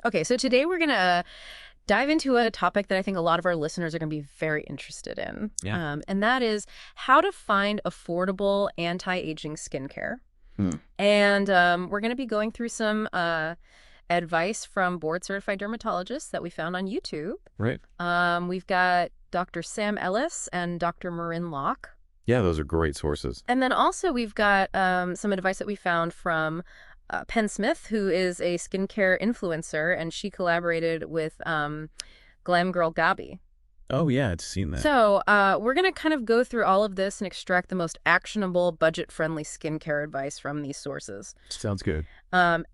Okay, so today we're going to dive into a topic that I think a lot of our listeners are going to be very interested in. Yeah. And that is how to find affordable anti-aging skincare. Hmm. And we're going to be going through some advice from board-certified dermatologists that we found on YouTube. Right. We've got Dr. Sam Ellis and Dr. Marin Locke. Yeah, those are great sources. And then also we've got some advice that we found from Penn Smith, who is a skincare influencer, and she collaborated with Glam Girl Gabi. Oh, yeah, I'd seen that. So we're going to kind of go through all of this and extract the most actionable, budget-friendly skincare advice from these sources. Sounds good. And,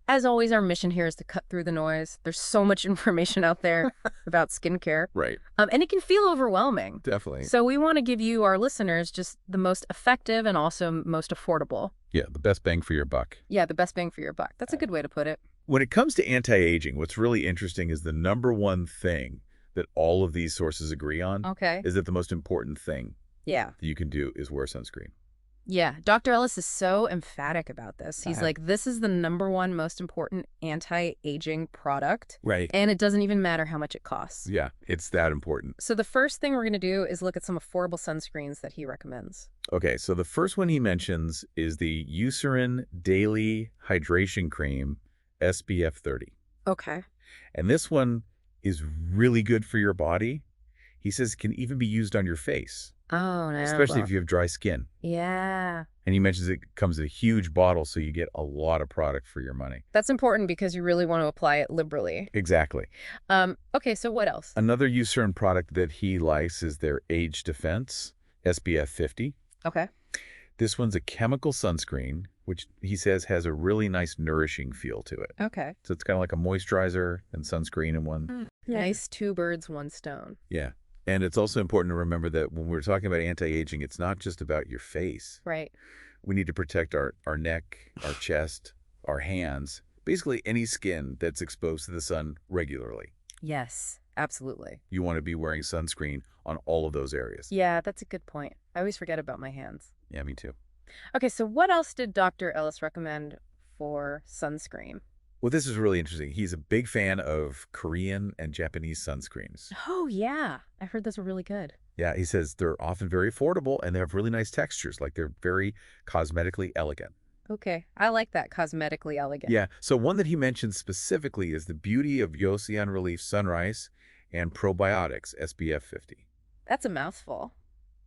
as always, our mission here is to cut through the noise. There's so much information out there about skincare. Right. And it can feel overwhelming. Definitely. So we want to give you, our listeners, just the most effective and also most affordable. Yeah, the best bang for your buck. Yeah, the best bang for your buck. That's a good way to put it. When it comes to anti-aging, what's really interesting is the number one thing that all of these sources agree on is that the most important thing that you can do is wear sunscreen. Yeah, Dr. Ellis is so emphatic about this. He's like, this is the number one most important anti-aging product. Right. And it doesn't even matter how much it costs. Yeah, it's that important. So the first thing we're going to do is look at some affordable sunscreens that he recommends. Okay, so the first one he mentions is the Eucerin Daily Hydration Cream SPF 30. Okay. And this one is really good for your body. He says it can even be used on your face. Oh, no. Especially if you have dry skin. Yeah. And he mentions it comes in a huge bottle, so you get a lot of product for your money. That's important because you really want to apply it liberally. Exactly. Okay, so what else? Another Eucerin product that he likes is their Age Defense SPF 50. Okay. This one's a chemical sunscreen, which he says has a really nice nourishing feel to it. Okay. So it's kind of like a moisturizer and sunscreen in one. Nice, two birds, one stone. Yeah. And it's also important to remember that when we're talking about anti-aging, it's not just about your face. Right. We need to protect our neck, our chest, our hands, basically any skin that's exposed to the sun regularly. Yes, absolutely. You want to be wearing sunscreen on all of those areas. Yeah, that's a good point. I always forget about my hands. Yeah, me too. Okay, so what else did Dr. Ellis recommend for sunscreen? Well, this is really interesting. He's a big fan of Korean and Japanese sunscreens. Oh, yeah. I heard those were really good. Yeah, he says they're often very affordable and they have really nice textures, like they're very cosmetically elegant. Okay, I like that, cosmetically elegant. Yeah, so one that he mentions specifically is the Beauty of Joseon Relief Sunrise and Probiotics SPF 50. That's a mouthful.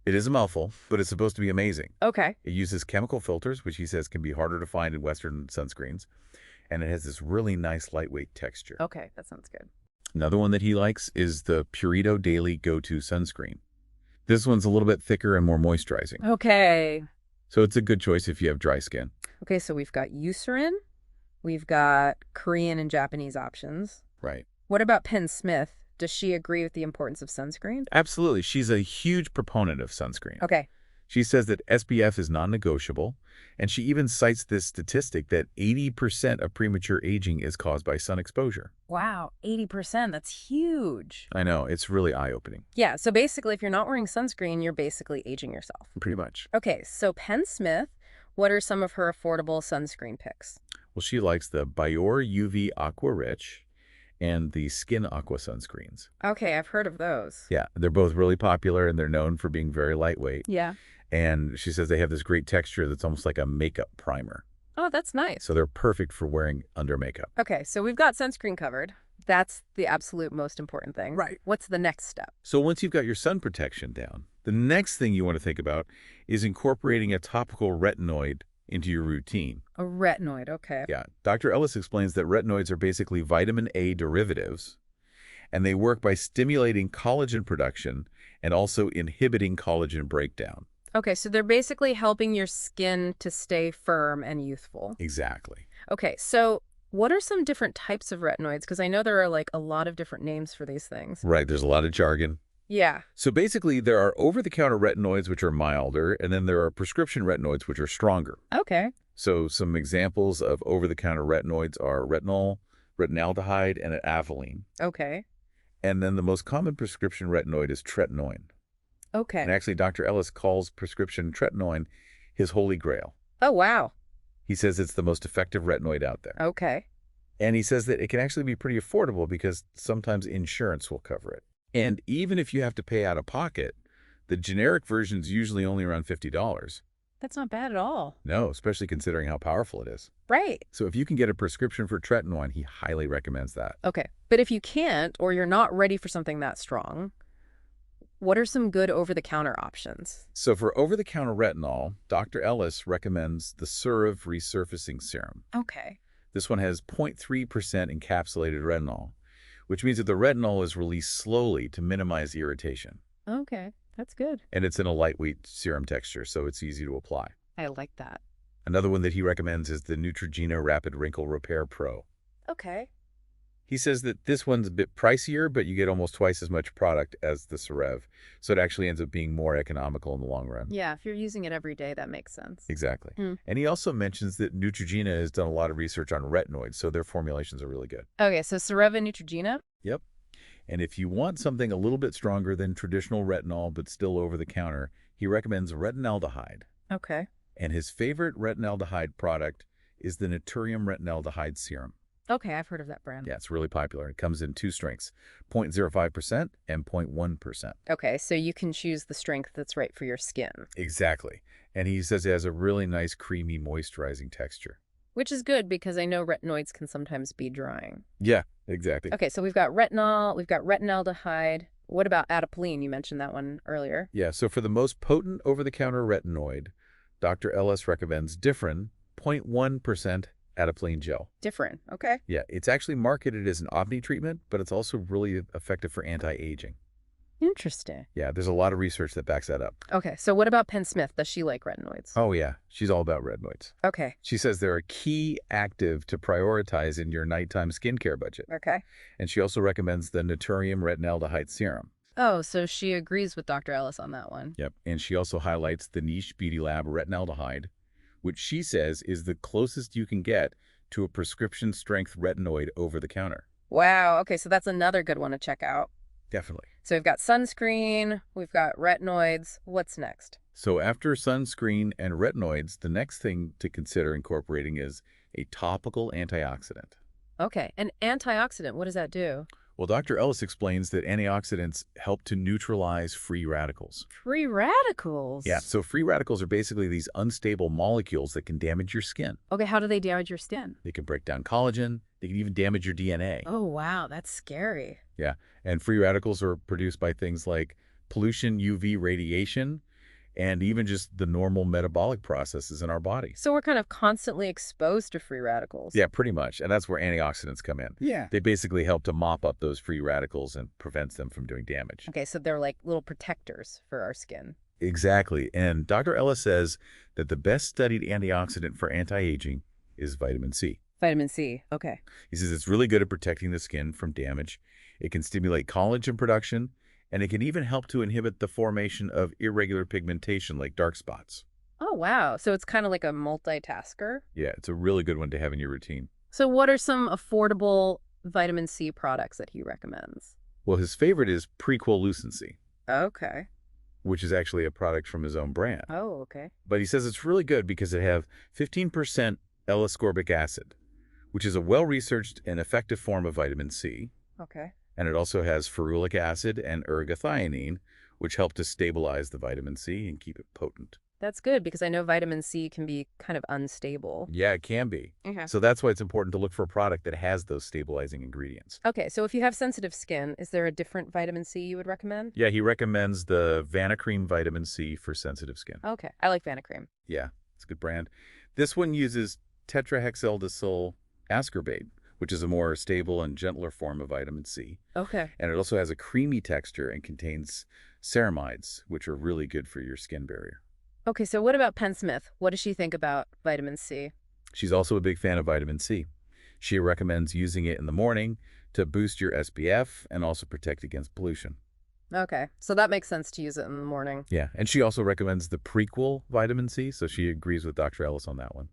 It is a mouthful, but it's supposed to be amazing. Okay. It uses chemical filters, which he says can be harder to find in Western sunscreens. And it has this really nice lightweight texture. Okay, that sounds good. Another one that he likes is the Purito Daily Go-To Sunscreen. This one's a little bit thicker and more moisturizing. Okay. So it's a good choice if you have dry skin. Okay, so we've got Eucerin. We've got Korean and Japanese options. Right. What about Penn Smith? Does she agree with the importance of sunscreen? Absolutely. She's a huge proponent of sunscreen. Okay. She says that SPF is non-negotiable, and she even cites this statistic that 80% of premature aging is caused by sun exposure. Wow, 80%. That's huge. I know. It's really eye-opening. Yeah, so basically, if you're not wearing sunscreen, you're basically aging yourself. Pretty much. Okay, so Penn Smith, what are some of her affordable sunscreen picks? Well, she likes the Biore UV Aqua Rich and the Skin Aqua sunscreens. Okay, I've heard of those. Yeah, they're both really popular, and they're known for being very lightweight. Yeah. And she says they have this great texture that's almost like a makeup primer. Oh, that's nice. So they're perfect for wearing under makeup. Okay, so we've got sunscreen covered. That's the absolute most important thing. Right. What's the next step? So once you've got your sun protection down, the next thing you want to think about is incorporating a topical retinoid into your routine. A retinoid, okay. Yeah. Dr. Ellis explains that retinoids are basically vitamin A derivatives, and they work by stimulating collagen production and also inhibiting collagen breakdown. Okay, so they're basically helping your skin to stay firm and youthful. Exactly. Okay, so what are some different types of retinoids? Because I know there are like a lot of different names for these things. Right. There's a lot of jargon. Yeah. So basically, there are over-the-counter retinoids, which are milder, and then there are prescription retinoids, which are stronger. Okay. So some examples of over-the-counter retinoids are retinol, retinaldehyde, and avoline. Okay. And then the most common prescription retinoid is tretinoin. Okay. And actually, Dr. Ellis calls prescription tretinoin his holy grail. Oh, wow. He says it's the most effective retinoid out there. Okay. And he says that it can actually be pretty affordable because sometimes insurance will cover it. And even if you have to pay out of pocket, the generic version's usually only around $50. That's not bad at all. No, especially considering how powerful it is. Right. So if you can get a prescription for tretinoin, he highly recommends that. Okay. But if you can't, or you're not ready for something that strong, what are some good over-the-counter options? So for over-the-counter retinol, Dr. Ellis recommends the Surav Resurfacing Serum. Okay. This one has 0.3% encapsulated retinol, which means that the retinol is released slowly to minimize irritation. Okay. That's good. And it's in a lightweight serum texture, so it's easy to apply. I like that. Another one that he recommends is the Neutrogena Rapid Wrinkle Repair Pro. Okay. He says that this one's a bit pricier, but you get almost twice as much product as the Surav, so it actually ends up being more economical in the long run. Yeah, if you're using it every day, that makes sense. Exactly. Hmm. And he also mentions that Neutrogena has done a lot of research on retinoids, so their formulations are really good. Okay, so Cereva Neutrogena? Yep. And if you want something a little bit stronger than traditional retinol but still over the counter, he recommends retinaldehyde. Okay. And his favorite retinaldehyde product is the Naturium Retinaldehyde Serum. Okay, I've heard of that brand. Yeah, it's really popular. It comes in two strengths, 0.05% and 0.1%. Okay, so you can choose the strength that's right for your skin. Exactly. And he says it has a really nice, creamy, moisturizing texture. Which is good because I know retinoids can sometimes be drying. Yeah, exactly. Okay, so we've got retinol, we've got retinaldehyde. What about adapalene? You mentioned that one earlier. Yeah, so for the most potent over-the-counter retinoid, Dr. Ellis recommends Differin 0.1% adapalene gel. Different. Okay. Yeah, it's actually marketed as an omni treatment, but it's also really effective for anti-aging. Interesting. Yeah, there's a lot of research that backs that up. Okay, so what about Penn Smith? Does she like retinoids? Oh, yeah, she's all about retinoids. Okay. She says they're a key active to prioritize in your nighttime skincare budget. Okay. And she also recommends the Naturium Retinaldehyde Serum. Oh, so she agrees with Dr. Ellis on that one. Yep, and she also highlights the Niche Beauty Lab Retinaldehyde, which she says is the closest you can get to a prescription-strength retinoid over the counter. Wow. Okay, so that's another good one to check out. Definitely. So we've got sunscreen, we've got retinoids. What's next? So after sunscreen and retinoids, the next thing to consider incorporating is a topical antioxidant. Okay, an antioxidant, what does that do? Well, Dr. Ellis explains that antioxidants help to neutralize free radicals. Free radicals? Yeah, so free radicals are basically these unstable molecules that can damage your skin. Okay, how do they damage your skin? They can break down collagen. They can even damage your DNA. Oh, wow, that's scary. Yeah, and free radicals are produced by things like pollution, UV radiation, and even just the normal metabolic processes in our body. So we're kind of constantly exposed to free radicals. Yeah, pretty much. And that's where antioxidants come in. Yeah. They basically help to mop up those free radicals and prevents them from doing damage. Okay, so they're like little protectors for our skin. Exactly. And Dr. Ellis says that the best studied antioxidant for anti-aging is vitamin C. Vitamin C, okay. He says it's really good at protecting the skin from damage. It can stimulate collagen production, and it can even help to inhibit the formation of irregular pigmentation like dark spots. Oh, wow. So it's kind of like a multitasker. Yeah, it's a really good one to have in your routine. So what are some affordable vitamin C products that he recommends? Well, his favorite is Prequolucency, Okay. which is actually a product from his own brand. Oh, okay. But he says it's really good because it have 15% L-ascorbic acid, which is a well-researched and effective form of vitamin C. Okay. And it also has ferulic acid and ergothioneine, which help to stabilize the vitamin C and keep it potent. That's good because I know vitamin C can be kind of unstable. Yeah, it can be. Okay. So that's why it's important to look for a product that has those stabilizing ingredients. Okay, so if you have sensitive skin, is there a different vitamin C you would recommend? Yeah, he recommends the Vanacream Vitamin C for sensitive skin. Okay, I like Vanacream. Yeah, it's a good brand. This one uses tetrahexyldecyl ascorbate, which is a more stable and gentler form of vitamin C. Okay. And it also has a creamy texture and contains ceramides, which are really good for your skin barrier. Okay, so what about Penn Smith? What does she think about vitamin C? She's also a big fan of vitamin C. She recommends using it in the morning to boost your SPF and also protect against pollution. Okay, so that makes sense to use it in the morning. Yeah, and she also recommends the Prequel vitamin C, so she agrees with Dr. Ellis on that one.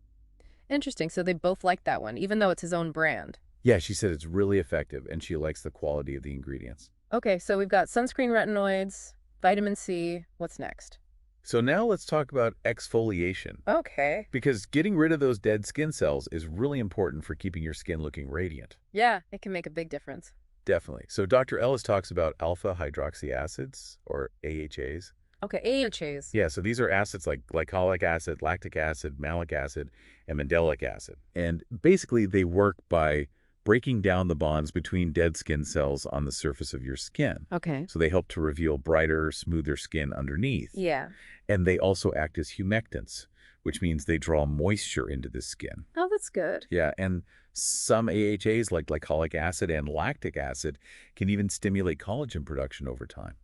Interesting, so they both like that one, even though it's his own brand. Yeah, she said it's really effective, and she likes the quality of the ingredients. Okay, so we've got sunscreen retinoids, vitamin C. What's next? So now let's talk about exfoliation, Okay. because getting rid of those dead skin cells is really important for keeping your skin looking radiant. Yeah, it can make a big difference. Definitely. So Dr. Ellis talks about alpha hydroxy acids, or AHAs. Okay, AHAs. Yeah, so these are acids like glycolic acid, lactic acid, malic acid, and mandelic acid. And basically, they work by breaking down the bonds between dead skin cells on the surface of your skin. Okay. So they help to reveal brighter, smoother skin underneath. Yeah. And they also act as humectants, which means they draw moisture into the skin. Oh, that's good. Yeah, and some AHAs like glycolic acid and lactic acid can even stimulate collagen production over time.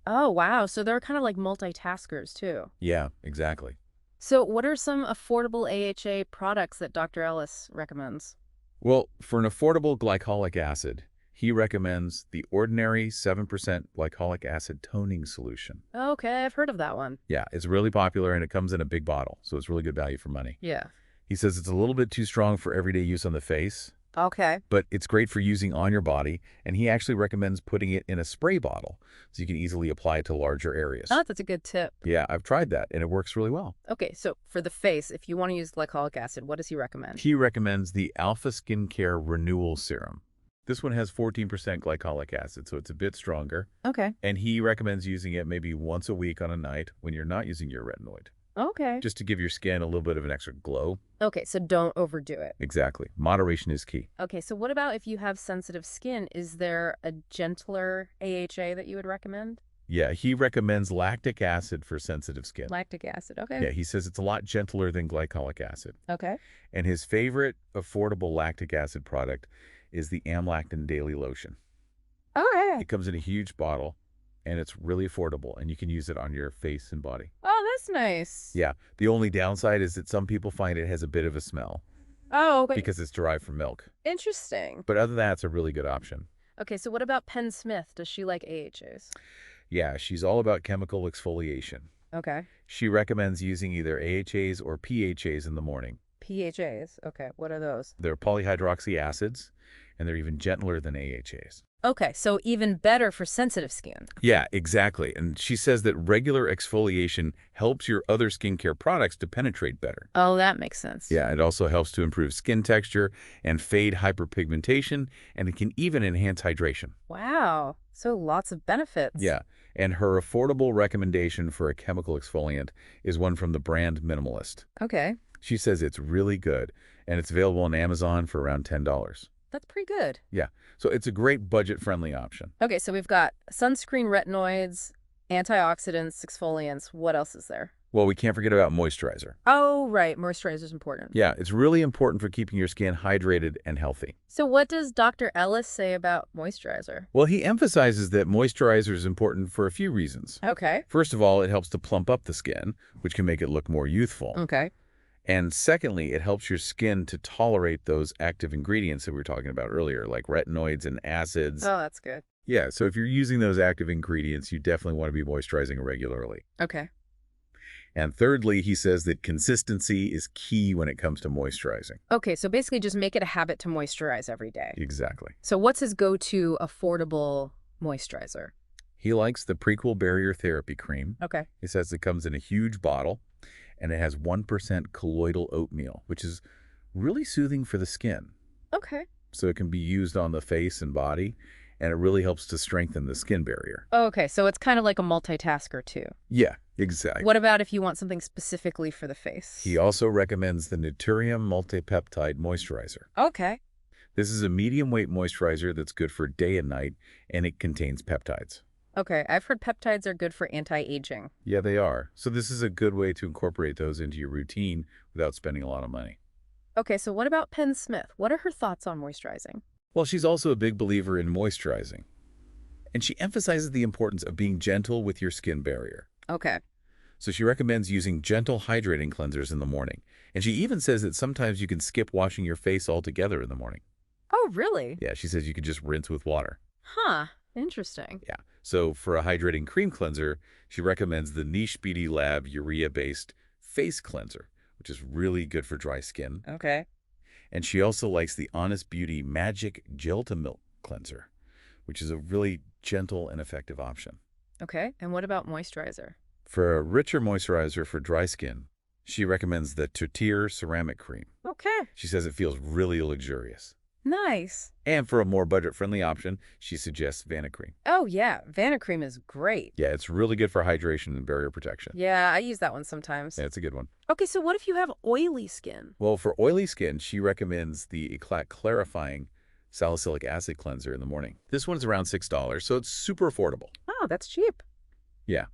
Oh, wow. So they're kind of like multitaskers too. Yeah, exactly. So what are some affordable AHA products that Dr. Ellis recommends? Well, for an affordable glycolic acid, he recommends the ordinary 7% glycolic acid toning solution. Okay, I've heard of that one. Yeah, it's really popular and it comes in a big bottle, so it's really good value for money. Yeah. He says it's a little bit too strong for everyday use on the face, Okay. but it's great for using on your body, and he actually recommends putting it in a spray bottle so you can easily apply it to larger areas. Oh, that's a good tip. Yeah, I've tried that, and it works really well. Okay, so for the face, if you want to use glycolic acid, what does he recommend? He recommends the Alpha Skincare Renewal Serum. This one has 14% glycolic acid, so it's a bit stronger, Okay. and he recommends using it maybe once a week on a night when you're not using your retinoid, Okay. just to give your skin a little bit of an extra glow. Okay, so don't overdo it. Exactly. Moderation is key. Okay, so what about if you have sensitive skin? Is there a gentler AHA that you would recommend? Yeah, he recommends lactic acid for sensitive skin. Lactic acid, okay. Yeah, he says it's a lot gentler than glycolic acid. Okay. And his favorite affordable lactic acid product is the Amlactin Daily Lotion. Okay. It comes in a huge bottle, and it's really affordable, and you can use it on your face and body. Oh, that's nice. Yeah, the only downside is that some people find it has a bit of a smell Oh, okay. because it's derived from milk. Interesting. But other than that, it's a really good option. Okay, so what about Penn Smith? Does she like AHAs? Yeah, she's all about chemical exfoliation. Okay. She recommends using either AHAs or PHAs in the morning. PHAs. Okay, what are those? They're polyhydroxy acids, and they're even gentler than AHAs. Okay, so even better for sensitive skin. Yeah, exactly. And she says that regular exfoliation helps your other skincare products to penetrate better. Oh, that makes sense. Yeah, it also helps to improve skin texture and fade hyperpigmentation, and it can even enhance hydration. Wow. So lots of benefits. Yeah, and her affordable recommendation for a chemical exfoliant is one from the brand Minimalist. Okay. She says it's really good, and it's available on Amazon for around $10. That's pretty good. Yeah, so it's a great budget-friendly option. Okay, so we've got sunscreen, retinoids, antioxidants, exfoliants. What else is there? Well, we can't forget about moisturizer. Oh, right. Moisturizer's important. Yeah, it's really important for keeping your skin hydrated and healthy. So what does Dr. Ellis say about moisturizer? Well, he emphasizes that moisturizer is important for a few reasons. Okay. First of all, it helps to plump up the skin, which can make it look more youthful. Okay. And secondly, it helps your skin to tolerate those active ingredients that we were talking about earlier, like retinoids and acids. Oh, that's good. Yeah, so if you're using those active ingredients, you definitely want to be moisturizing regularly. Okay. And thirdly, he says that consistency is key when it comes to moisturizing. Okay, so basically just make it a habit to moisturize every day. Exactly. So what's his go-to affordable moisturizer? He likes the Prequel Barrier Therapy Cream. Okay. He says it comes in a huge bottle, and it has 1% colloidal oatmeal, which is really soothing for the skin. Okay. So it can be used on the face and body, and it really helps to strengthen the skin barrier. Okay, so it's kind of like a multitasker too. Yeah, exactly. What about if you want something specifically for the face? He also recommends the Naturium Multipeptide Moisturizer. Okay. This is a medium-weight moisturizer that's good for day and night, and it contains peptides. Okay, I've heard peptides are good for anti-aging. Yeah, they are. So this is a good way to incorporate those into your routine without spending a lot of money. Okay, so what about Penn Smith? What are her thoughts on moisturizing? Well, she's also a big believer in moisturizing. And she emphasizes the importance of being gentle with your skin barrier. Okay. So she recommends using gentle hydrating cleansers in the morning. And she even says that sometimes you can skip washing your face altogether in the morning. Oh, really? Yeah, she says you can just rinse with water. Huh. Interesting. Yeah. So for a hydrating cream cleanser, she recommends the Niche Beauty Lab urea-based face cleanser, which is really good for dry skin. Okay. And she also likes the Honest Beauty Magic Gel to Milk Cleanser, which is a really gentle and effective option. Okay, and what about moisturizer? For a richer moisturizer for dry skin, she recommends the Tortilla Ceramic Cream. Okay. She says it feels really luxurious. Nice. And for a more budget-friendly option, she suggests Vanicream. Oh, yeah. Vanacream is great. Yeah, it's really good for hydration and barrier protection. Yeah, I use that one sometimes. Yeah, it's a good one. Okay, so what if you have oily skin? Well, for oily skin, she recommends the Eclat Clarifying Salicylic Acid Cleanser in the morning. This one's around $6, so it's super affordable. Oh, that's cheap. Yeah.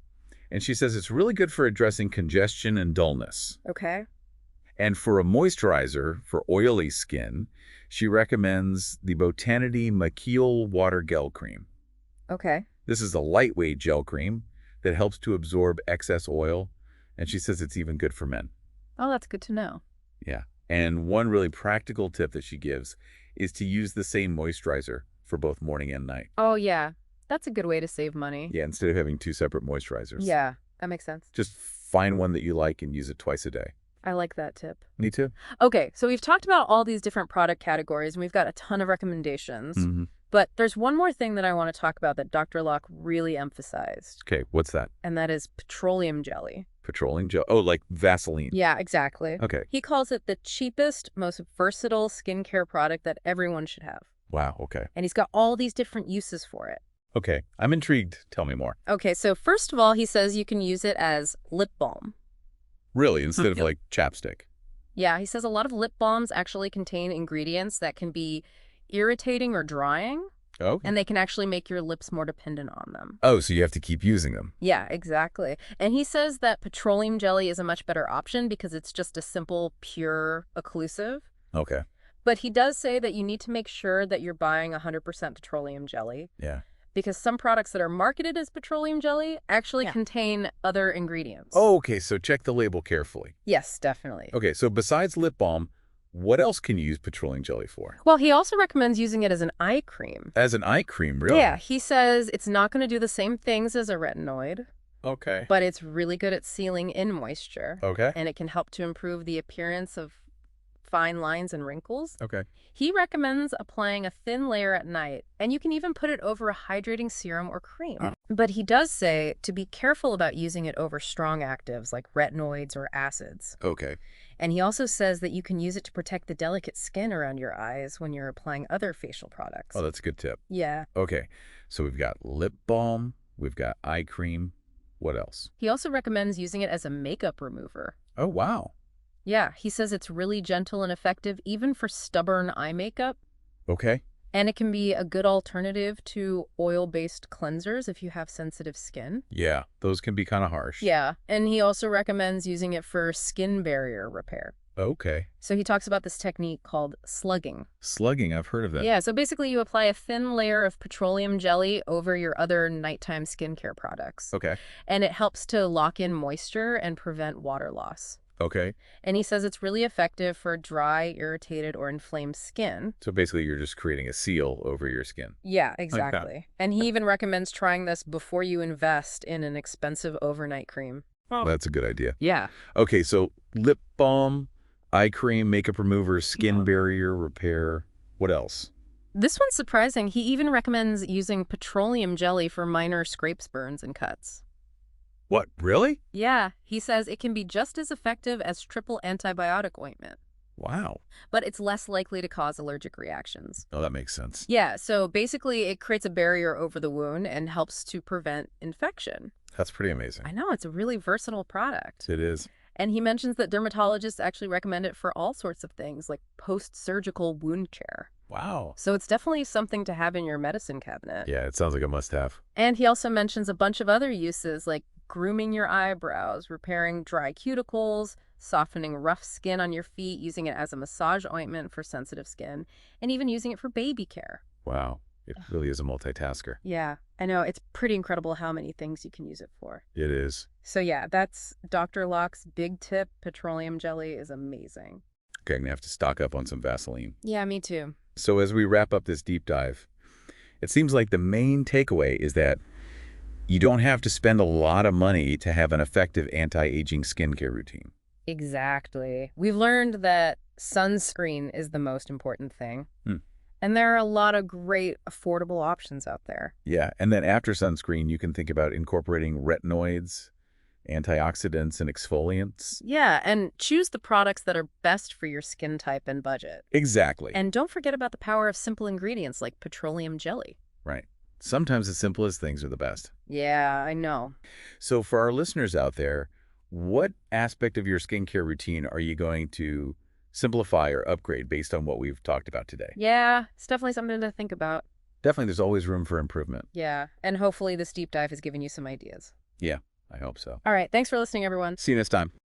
And she says it's really good for addressing congestion and dullness. Okay. And for a moisturizer for oily skin, she recommends the Botanity Maquille Water Gel Cream. Okay. This is a lightweight gel cream that helps to absorb excess oil, and she says it's even good for men. Oh, that's good to know. Yeah. And one really practical tip that she gives is to use the same moisturizer for both morning and night. Oh, yeah. That's a good way to save money. Yeah, instead of having two separate moisturizers. Yeah, that makes sense. Just find one that you like and use it twice a day. I like that tip. Me too. Okay, so we've talked about all these different product categories, and we've got a ton of recommendations. Mm-hmm. But there's one more thing that I want to talk about that Dr. Locke really emphasized, Okay, what's that? and that is petroleum jelly. Petroleum gel? Oh, like Vaseline. Yeah, exactly. Okay. He calls it the cheapest, most versatile skincare product that everyone should have. Wow, okay. And he's got all these different uses for it. Okay, I'm intrigued. Tell me more. Okay, so first of all, he says you can use it as lip balm. Really, instead of like chapstick? Yeah, he says a lot of lip balms actually contain ingredients that can be irritating or drying, Okay. and they can actually make your lips more dependent on them. Oh, so you have to keep using them. Yeah, exactly. And he says that petroleum jelly is a much better option because it's just a simple, pure occlusive. Okay. But he does say that you need to make sure that you're buying 100% petroleum jelly Yeah. because some products that are marketed as petroleum jelly actually Yeah. contain other ingredients. Oh, okay, so check the label carefully. Yes, definitely. Okay, so besides lip balm, what else can you use petroleum jelly for? Well, he also recommends using it as an eye cream. As an eye cream, really? Yeah, he says it's not going to do the same things as a retinoid, Okay. but it's really good at sealing in moisture. Okay. And it can help to improve the appearance of fine lines and wrinkles. Okay. He recommends applying a thin layer at night, and you can even put it over a hydrating serum or cream. But he does say to be careful about using it over strong actives like retinoids or acids. Okay. And he also says that you can use it to protect the delicate skin around your eyes when you're applying other facial products. Oh, that's a good tip. Yeah. Okay, so we've got lip balm, we've got eye cream. What else? He also recommends using it as a makeup remover. Oh, wow. Yeah, he says it's really gentle and effective even for stubborn eye makeup. Okay. And it can be a good alternative to oil-based cleansers if you have sensitive skin. Yeah, those can be kind of harsh. Yeah, and he also recommends using it for skin barrier repair. Okay. So he talks about this technique called slugging. Slugging, I've heard of that. Yeah, so basically you apply a thin layer of petroleum jelly over your other nighttime skincare products. Okay. And it helps to lock in moisture and prevent water loss. Okay. And he says it's really effective for dry, irritated, or inflamed skin. So basically you're just creating a seal over your skin. Yeah, exactly. And he even recommends trying this before you invest in an expensive overnight cream. Well, that's a good idea. Yeah. Okay, so lip balm, eye cream, makeup remover, skin barrier repair. What else? This one's surprising. He even recommends using petroleum jelly for minor scrapes, burns, and cuts. What, really? Yeah, he says it can be just as effective as triple antibiotic ointment, Wow. but it's less likely to cause allergic reactions. Oh, that makes sense. Yeah, so basically it creates a barrier over the wound and helps to prevent infection. That's pretty amazing. I know, it's a really versatile product. It is. And he mentions that dermatologists actually recommend it for all sorts of things, like post-surgical wound care. Wow. So it's definitely something to have in your medicine cabinet. Yeah, it sounds like a must-have. And he also mentions a bunch of other uses, like grooming your eyebrows, repairing dry cuticles, softening rough skin on your feet, using it as a massage ointment for sensitive skin, and even using it for baby care. Wow. It really is a multitasker. Yeah, I know. It's pretty incredible how many things you can use it for. It is. So yeah, that's Dr. Locke's big tip. Petroleum jelly is amazing. Okay, I'm going to have to stock up on some Vaseline. Yeah, me too. So as we wrap up this deep dive, it seems like the main takeaway is that you don't have to spend a lot of money to have an effective anti-aging skincare routine. Exactly. We've learned that sunscreen is the most important thing. Hmm. And there are a lot of great affordable options out there. Yeah, and then after sunscreen, you can think about incorporating retinoids, antioxidants and exfoliants. Yeah, and choose the products that are best for your skin type and budget. Exactly. And don't forget about the power of simple ingredients like petroleum jelly. Right. Sometimes the simplest things are the best. Yeah, I know. So for our listeners out there, what aspect of your skincare routine are you going to simplify or upgrade based on what we've talked about today? Yeah, it's definitely something to think about. Definitely, there's always room for improvement. Yeah, and hopefully this deep dive has given you some ideas. Yeah, I hope so. All right, thanks for listening, everyone. See you next time.